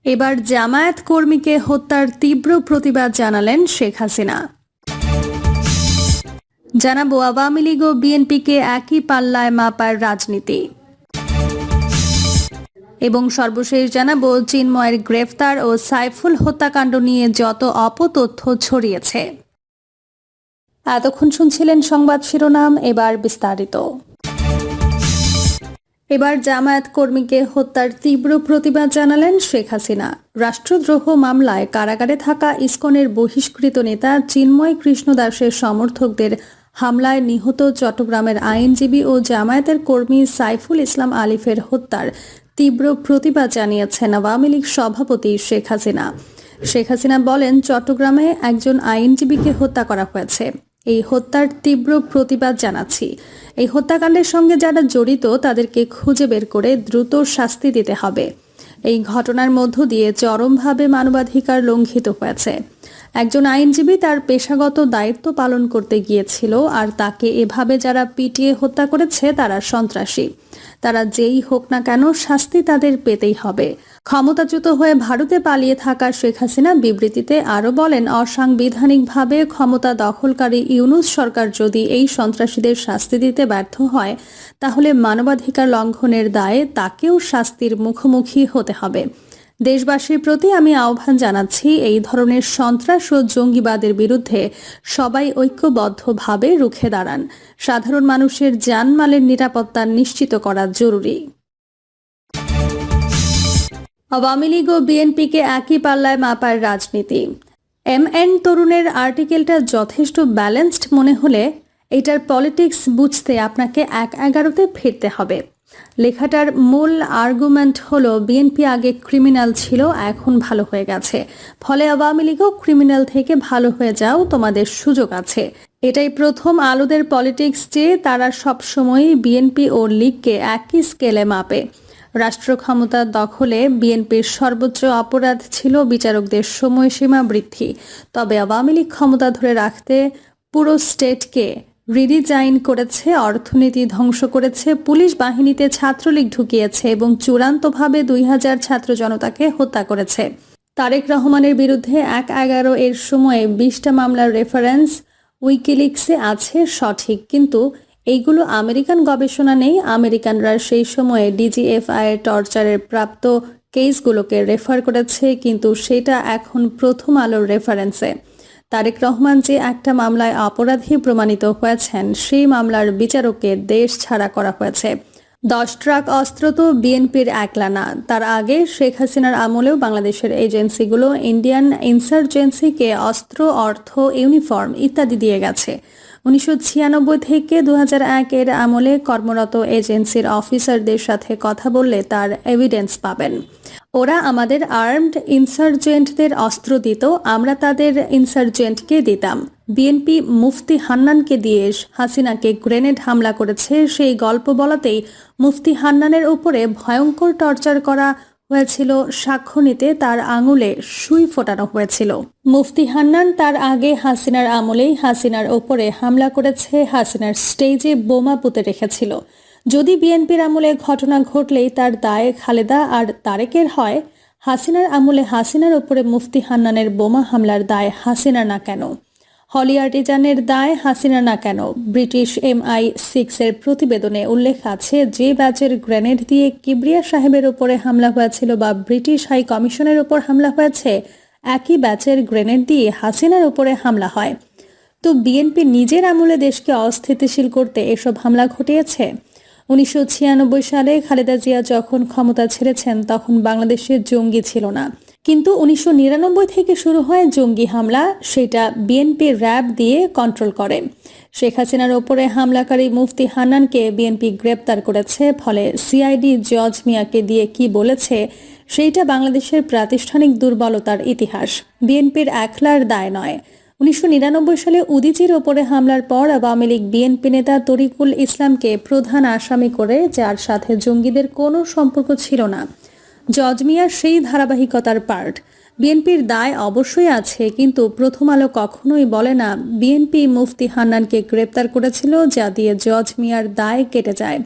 এবার জামায়াত কর্মীকে হত্যার তীব্র প্রতিবাদ জানালেন শেখ হাসিনা। জানাবো আওয়ামী লীগ ও বিএনপিকে একই পাল্লায় মাপার রাজনীতি এবং সর্বশেষ জানাবো চিন্ময়ের গ্রেফতার ও সাইফুল হত্যাকাণ্ড নিয়ে যত অপতথ্য ছড়িয়েছে। এতক্ষণ শুনছিলেন সংবাদ শিরোনাম, এবার বিস্তারিত। এবার জামায়াত কর্মীকে হত্যার তীব্র প্রতিবাদ জানালেন শেখ হাসিনা। রাষ্ট্রদ্রোহ মামলায় কারাগারে থাকা ইসকনের বহিষ্কৃত নেতা চিন্ময় কৃষ্ণ দাসের সমর্থকদের হামলায় নিহত চট্টগ্রামের আইনজীবী ও জামায়াতের কর্মী সাইফুল ইসলাম আলিফের হত্যার তীব্র প্রতিবাদ জানিয়েছেন আওয়ামী লীগ সভাপতি শেখ হাসিনা। শেখ হাসিনা বলেন, চট্টগ্রামে একজন আইনজীবীকে হত্যা করা হয়েছে। এই হত্যার তীব্র প্রতিবাদ জানাচ্ছি। এই হত্যাকাণ্ডের সঙ্গে যারা জড়িত তাদেরকে খুঁজে বের করে দ্রুত শাস্তি দিতে হবে। এই ঘটনার মধ্য দিয়ে চরমভাবে মানবাধিকার লঙ্ঘিত হয়েছে। একজন আইনজীবী তার পেশাগত দায়িত্ব পালন করতে গিয়েছিল, আর তাকে এভাবে যারা পিটিয়ে হত্যা করেছে তারা সন্ত্রাসী। তারা যেই হোক না কেন, শাস্তি তাদের পেতেই হবে। ক্ষমতাচ্যুত হয়ে ভারতে পালিয়ে থাকা শেখ হাসিনা বিবৃতিতে আরও বলেন, অসাংবিধানিকভাবে ক্ষমতা দখলকারী ইউনূস সরকার যদি এই সন্ত্রাসীদের শাস্তি দিতে ব্যর্থ হয়, তাহলে মানবাধিকার লঙ্ঘনের দায়ে তাকেও শাস্তির মুখোমুখি হতে হবে। দেশবাসীর প্রতি আমি আহ্বান জানাচ্ছি, এই ধরনের সন্ত্রাস ও জঙ্গিবাদের বিরুদ্ধে সবাই ঐক্যবদ্ধভাবে রুখে দাঁড়ান। সাধারণ মানুষের জানমালের নিরাপত্তা নিশ্চিত করা জরুরি। আওয়ামী লীগ ও বিএনপিকে একই পাল্লায় মাপার রাজনীতি। MN তরুণের আর্টিকেলটা যথেষ্ট ব্যালেন্সড মনে হলে এটার পলিটিক্স বুঝতে আপনাকে 1-11-তে ফিরতে হবে। লেখাটার মূল আর্গুমেন্ট হলো, বিএনপি আগে ক্রিমিনাল ছিল, এখন ভালো হয়ে গেছে, ফলে আওয়ামী লীগও ক্রিমিনাল থেকে ভালো হয়ে যাও, তোমাদের সুযোগ আছে। এটাই প্রথম আলোদের পলিটিক্স যে তারা সবসময়ই বিএনপি ও লীগকে একই স্কেলে মাপে। রাষ্ট্র ক্ষমতা দখলে বিএনপির সর্বোচ্চ অপরাধ ছিল বিচারকদের সময়সীমা বৃদ্ধি। তবে আওয়ামী লীগ ক্ষমতা ধরে রাখতে পুরো স্টেটকে রিডিজাইন করেছে, অর্থনীতি ধ্বংস করেছে, পুলিশ বাহিনীতে ছাত্রলীগ ঢুকিয়েছে এবং চূড়ান্তভাবে 2000 ছাত্র জনতাকে হত্যা করেছে। তারেক রহমানের বিরুদ্ধে 1-11 এর সময়ে 20টা মামলার রেফারেন্স উইকিলিক্সে আছে সঠিক, কিন্তু এইগুলো আমেরিকান গবেষণা নেই। আমেরিকানরা সেই সময়ে DGFI টর্চারের প্রাপ্ত কেসগুলোকে রেফার করেছে, কিন্তু সেটা এখন প্রথম আলোর রেফারেন্সে। তারেক রহমান যে একটা মামলায় অপরাধী প্রমাণিত হয়েছেন, সেই মামলার বিচারককে দেশ ছাড়া করা হয়েছে। 10 ট্রাক অস্ত্র তো বিএনপির একলা না, তার আগে শেখ হাসিনার আমলেও বাংলাদেশের এজেন্সিগুলো ইন্ডিয়ান ইনসার্জেন্সিকে অস্ত্র, অর্থ, ইউনিফর্ম ইত্যাদি দিয়ে গেছে। 1996 থেকে 2001 এর আমলে কর্মরত এজেন্সির অফিসারদের সাথে কথা বললে তার এভিডেন্স পাবেন। ওরা আমাদের আর্মড ইনসার্জেন্টদের অস্ত্র দিত, আমরা তাদের ইনসার্জেন্টকে দিতাম। বিএনপি মুফতি হান্নানকে দিয়ে হাসিনাকে গ্রেনেড হামলা করেছে, সেই গল্প বলাতেই মুফতি হান্নানের উপরে ভয়ঙ্কর টর্চার করা হয়েছিল। সাক্ষ্য নিতে তার আঙুলে সুই ফোটানো হয়েছিল। মুফতি হান্নান তার আগে হাসিনার আমলেই হাসিনার ওপরে হামলা করেছে, হাসিনার স্টেজে বোমা পুঁতে রেখেছিল। যদি বিএনপির আমলে ঘটনা ঘটলেই তার দায় খালেদা আর তারেকের হয়, হাসিনার আমলে হাসিনার ওপরে মুফতি হান্নানের বোমা হামলার দায় হাসিনা না কেন? হলি আর্টিজানের দায় হাসিনা না কেন? ব্রিটিশ MI6 এর প্রতিবেদনে উল্লেখ আছে, যে ব্যাচের গ্রেনেড দিয়ে কিবরিয়া সাহেবের ওপরে হামলা হয়েছিল বা ব্রিটিশ হাই কমিশনের ওপর হামলা হয়েছে, একই ব্যাচের গ্রেনেড দিয়ে হাসিনার ওপরে হামলা হয়। তো বিএনপি নিজের আমলে দেশকে অস্থিতিশীল করতে এসব হামলা ঘটিয়েছে। 1996 সালে খালেদা জিয়া যখন ক্ষমতা ছেড়েছেন, তখন বাংলাদেশে জঙ্গি ছিল না, কিন্তু 1999 থেকে শুরু হয় জঙ্গি হামলা, সেটা বিএনপি র্যাব দিয়ে কন্ট্রোল করে। শেখ হাসিনার ওপরে হামলাকারী মুফতি হান্নানকে বিএনপি গ্রেপ্তার করেছে, ফলে সিআইডি জজ মিয়াকে দিয়ে কি বলেছে, সেইটা বাংলাদেশের প্রাতিষ্ঠানিক দুর্বলতার ইতিহাস, বিএনপির একলার দায় নয়। 1999 সালে উদীচীর ওপরে হামলার পর আওয়ামী লীগ বিএনপি নেতা তরিকুল ইসলামকে প্রধান আসামি করে, যার সাথে জঙ্গিদের কোনো সম্পর্ক ছিল না। জজ মিয়া সেই ধারাবাহিকতার পার্ট। বিএনপির দায় অবশ্যই আছে, কিন্তু প্রথম আলো কখনোই বলে না বিএনপি মুফতি হান্নানকে গ্রেপ্তার করেছিল, যা দিয়ে জজ মিয়ার দায় কেটে যায়।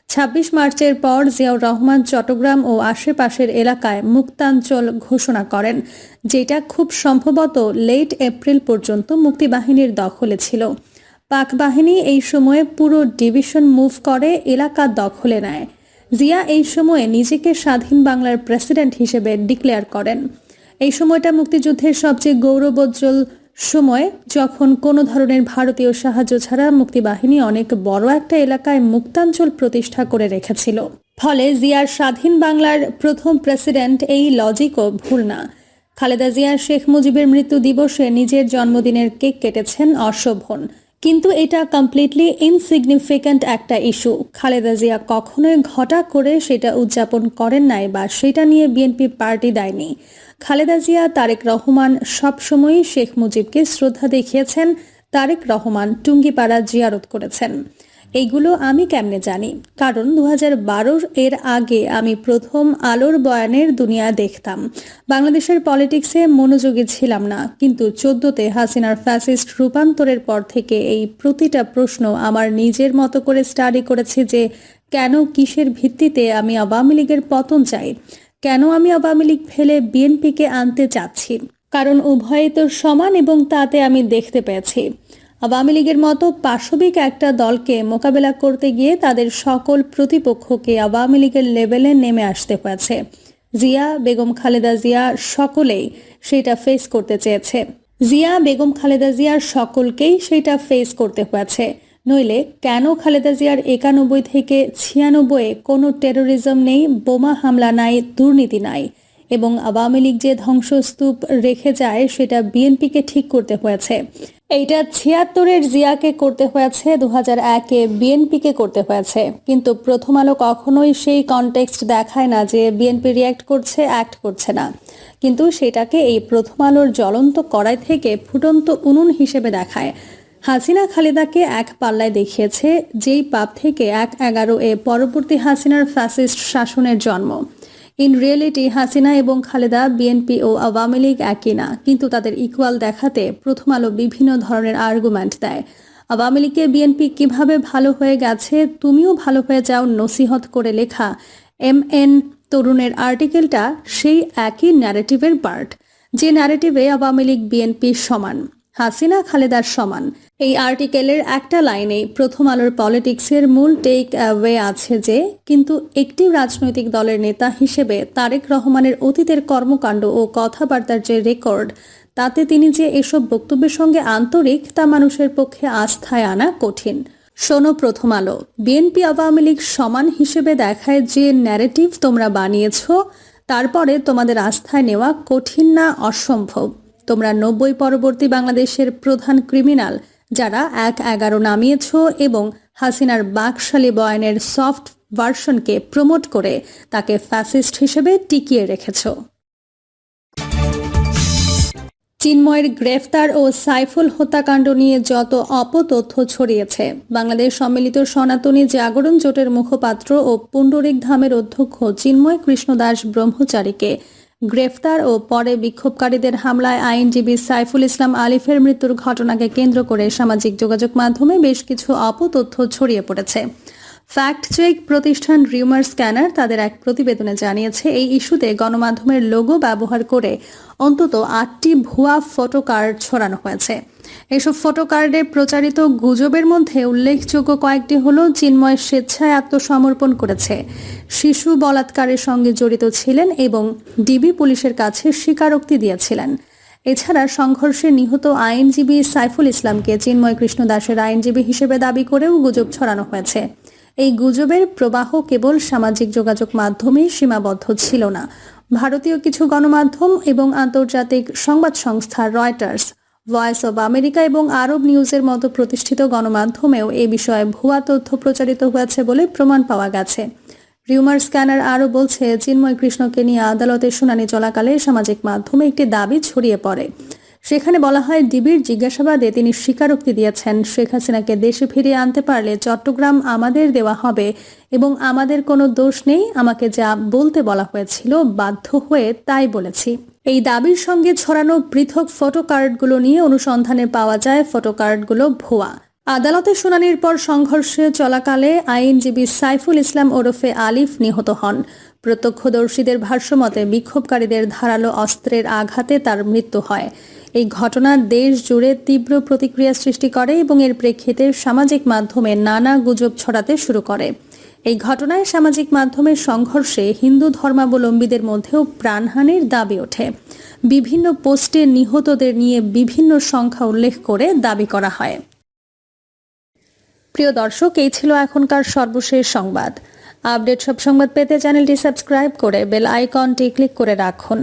২৬ মার্চের পর জিয়াউর রহমান চট্টগ্রাম ও আশেপাশের এলাকায় মুক্তাঞ্চল ঘোষণা করেন, যেটা খুব সম্ভবত লেট এপ্রিল পর্যন্ত মুক্তিবাহিনীর দখলে ছিল। পাক বাহিনী এই সময়ে পুরো ডিভিশন মুভ করে এলাকা দখলে নেয়। জিয়া এই সময়ে নিজেকে স্বাধীন বাংলার প্রেসিডেন্ট হিসেবে ডিক্লেয়ার করেন। এই সময়টা মুক্তিযুদ্ধের সবচেয়ে গৌরবোজ্জ্বল সময়, যখন কোনো ধরনের ভারতীয় সাহায্য ছাড়া মুক্তিবাহিনী অনেক বড় একটা এলাকায় মুক্তাঞ্চল প্রতিষ্ঠা করে রেখেছিল। ফলে জিয়ার স্বাধীন বাংলার প্রথম প্রেসিডেন্ট, এই লজিকও ভুল না। খালেদা জিয়া শেখ মুজিবের মৃত্যু দিবসে নিজের জন্মদিনের কেক কেটেছেন অশোভন, কিন্তু এটা কমপ্লিটলি ইনসিগনিফিক্যান্ট একটা ইস্যু। খালেদা জিয়া কখনোই ঘটা করে সেটা উদযাপন করেন নাই বা সেটা নিয়ে বিএনপি পার্টি দেয়নি। খালেদা জিয়া, তারেক রহমান সবসময়ই শেখ মুজিবকে শ্রদ্ধা দেখিয়েছেন। তারেক রহমান টুঙ্গিপাড়া জিয়ারত করেছেন। এইগুলো আমি কেমনে জানি? কারণ 2012 এর আগে আমি প্রথম আলোর বয়ানের দুনিয়া দেখতাম। বাংলাদেশের পলিটিক্সে মনোযোগী ছিলাম না, কিন্তু 14তে হাসিনার ফ্যাসিস্ট রূপান্তরের পর থেকে এই প্রতিটা প্রশ্ন আমার নিজের মতো করে স্টাডি করেছি যে কেন, কিসের ভিত্তিতে আমি আওয়ামী লীগের পতন চাই, কেন আমি আওয়ামী লীগ ফেলে বিএনপিকে আনতে চাচ্ছি। কারণ উভয়ই তো সমান, এবং তাতে আমি দেখতে পেয়েছি আওয়ামী লীগের মতো পাশবিক একটা দলকে মোকাবেলা করতে গিয়ে তাদের সকল প্রতিপক্ষকে আওয়ামী লীগের লেভেলে নেমে আসতে হয়েছে। জিয়া, বেগম খালেদা জিয়া সকলেই সেটা ফেস করতে চেয়েছে। জিয়া, বেগম খালেদা জিয়ার সকলকেই সেটা ফেস করতে হয়েছে। নইলে কেন খালেদা জিয়ার 91 থেকে 96-এ কোনো টেরোরিজম নেই, বোমা হামলা নাই, দুর্নীতি নাই, এবং আওয়ামী লীগ যে ধ্বংসস্তূপ রেখে যায় সেটা বিএনপিকে ঠিক করতে হয়েছে। এইটা 76-এর জিয়াকে করতে হয়েছে, 2001-এ বিএনপিকে করতে হয়েছে। কিন্তু প্রথম আলো কখনোই সেই কনটেক্সট দেখায় না যে বিএনপি রিয়্যাক্ট করছে, অ্যাক্ট করছে না, কিন্তু সেটাকে এই প্রথম আলোর জ্বলন্ত কড়াই থেকে ফুটন্ত উনুন হিসেবে দেখায়। হাসিনা খালেদাকে এক পাল্লায় দেখিয়েছে, যেই পাপ থেকে 1/11-এ পরবর্তী হাসিনার ফ্যাসিস্ট শাসনের জন্ম। ইন রিয়েলিটি হাসিনা এবং খালেদা বিএনপি ও আওয়ামী লীগ একই না, কিন্তু তাদের ইকুয়াল দেখাতে প্রথম আলো বিভিন্ন ধরনের আর্গুমেন্ট দেয়। আওয়ামী লীগে বিএনপি কিভাবে ভালো হয়ে গেছে, তুমিও ভালো হয়ে যাও নসিহত করে লেখা MN তরুণের আর্টিকেলটা সেই একই ন্যারেটিভের পার্ট, যে ন্যারেটিভে আওয়ামী লীগ বিএনপি সমান, হাসিনা খালেদার সমান। এই আর্টিকেলের একটা লাইনে প্রথম আলোর পলিটিক্সের মূল টেক অ্যাওয়ে আছে যে, কিন্তু একটি রাজনৈতিক দলের নেতা হিসেবে তারেক রহমানের অতীতের কর্মকাণ্ড ও কথাবার্তার যে রেকর্ড, তাতে তিনি যে এসব বক্তব্যের সঙ্গে আন্তরিক, তা মানুষের পক্ষে আস্থায় আনা কঠিন। শোনো প্রথম আলো, বিএনপি আওয়ামী লীগ সমান হিসেবে দেখায় যে ন্যারেটিভ তোমরা বানিয়েছ, তারপরে তোমাদের আস্থায় নেওয়া কঠিন না অসম্ভব। তোমরা 90 পরবর্তী বাংলাদেশের প্রধান ক্রিমিনাল, যারা 1/11 নামিয়েছ এবং হাসিনার বাকশালী বয়ানের সফট ভার্সনকে প্রমোট করে তাকে ফ্যাসিস্ট হিসেবে টিকিয়ে রেখেছ। চিন্ময়ের গ্রেফতার ও সাইফুল হত্যাকাণ্ড নিয়ে যত অপতথ্য ছড়িয়েছে, বাংলাদেশ সম্মিলিত সনাতনী জাগরণ জোটের মুখপাত্র ও পুণ্ডরিক ধামের অধ্যক্ষ চিন্ময় কৃষ্ণ দাস ব্রহ্মচারীকে গ্রেফতার ও পরে বিক্ষোভকারীদের হামলায় আইনজীবী সাইফুল ইসলাম আলিফের মৃত্যুর ঘটনাকে কেন্দ্র করে সামাজিক যোগাযোগ মাধ্যমে বেশ কিছু অপতথ্য ছড়িয়ে পড়েছে। ফ্যাক্ট চেক প্রতিষ্ঠান রিউমার স্ক্যানার তাদের এক প্রতিবেদনে জানিয়েছে, এই ইস্যুতে গণমাধ্যমের লোগো ব্যবহার করে অন্তত 8টি ভুয়া ফটো কার্ড ছড়ানো হয়েছে। এসব ফটো কার্ডে প্রচারিত গুজবের মধ্যে উল্লেখযোগ্য কয়েকটি হল: চিন্ময় স্বেচ্ছায় আত্মসমর্পণ করেছে, শিশু বলাৎকারের সঙ্গে জড়িত ছিলেন এবং ডিবি পুলিশের কাছে স্বীকারোক্তি দিয়েছিলেন। এছাড়া সংঘর্ষে নিহত আইনজীবী সাইফুল ইসলামকে চিন্ময় কৃষ্ণ দাসের আইনজীবী হিসেবে দাবি করেও গুজব ছড়ানো হয়েছে। এই গুজবের প্রবাহ কেবল সামাজিক যোগাযোগ মাধ্যমেই সীমাবদ্ধ ছিল না। ভারতীয় কিছু গণমাধ্যম এবং আন্তর্জাতিক সংবাদ সংস্থা রয়টার্স, ভয়েস অব আমেরিকা এবং আরব নিউজের মতো প্রতিষ্ঠিত গণমাধ্যমেও এ বিষয়ে ভুয়া তথ্য প্রচারিত হয়েছে বলে প্রমাণ পাওয়া গেছে। রিউমার স্ক্যানার আরও বলছে, চিন্ময় কৃষ্ণকে নিয়ে আদালতের শুনানি চলাকালে সামাজিক মাধ্যমে একটি দাবি ছড়িয়ে পড়ে। সেখানে বলা হয়, ডিবির জিজ্ঞাসাবাদে তিনি স্বীকারোক্তি দিয়েছেন, শেখ হাসিনাকে দেশে ফিরিয়ে আনতে পারলে চট্টগ্রাম আমাদের দেওয়া হবে এবং আমাদের কোনো দোষ নেই, আমাকে যা বলতে বলা হয়েছিল বাধ্য হয়ে তাই বলেছি। এই দাবির সঙ্গে ছড়ানো পৃথক ফটো কার্ডগুলো নিয়ে অনুসন্ধানে পাওয়া যায় ফটো কার্ডগুলো ভুয়া। আদালতে শুনানির পর সংঘর্ষে চলাকালে আইনজীবী সাইফুল ইসলাম ওরফে আলিফ নিহত হন। প্রত্যক্ষদর্শীদের ভাষ্যমতে বিক্ষোভকারীদের ধারালো অস্ত্রের আঘাতে তার মৃত্যু হয়। এই ঘটনা দেশ জুড়ে তীব্র প্রতিক্রিয়া সৃষ্টি করে এবং এর প্রেক্ষিতে সামাজিক মাধ্যমে নানা গুজব ছড়াতে শুরু করে। এই ঘটনায় সামাজিক মাধ্যমের সংঘর্ষে হিন্দু ধর্মাবলম্বীদের মধ্যেও প্রাণহানির দাবি ওঠে। বিভিন্ন পোস্টে নিহতদের নিয়ে বিভিন্ন সংখ্যা উল্লেখ করে দাবি করা হয়। প্রিয় দর্শক, এই ছিল এখনকার সর্বশেষ সংবাদ। আপডেট সব সংবাদ পেতে চ্যানেলটি সাবস্ক্রাইব করে বেল আইকনটি ক্লিক করে রাখুন।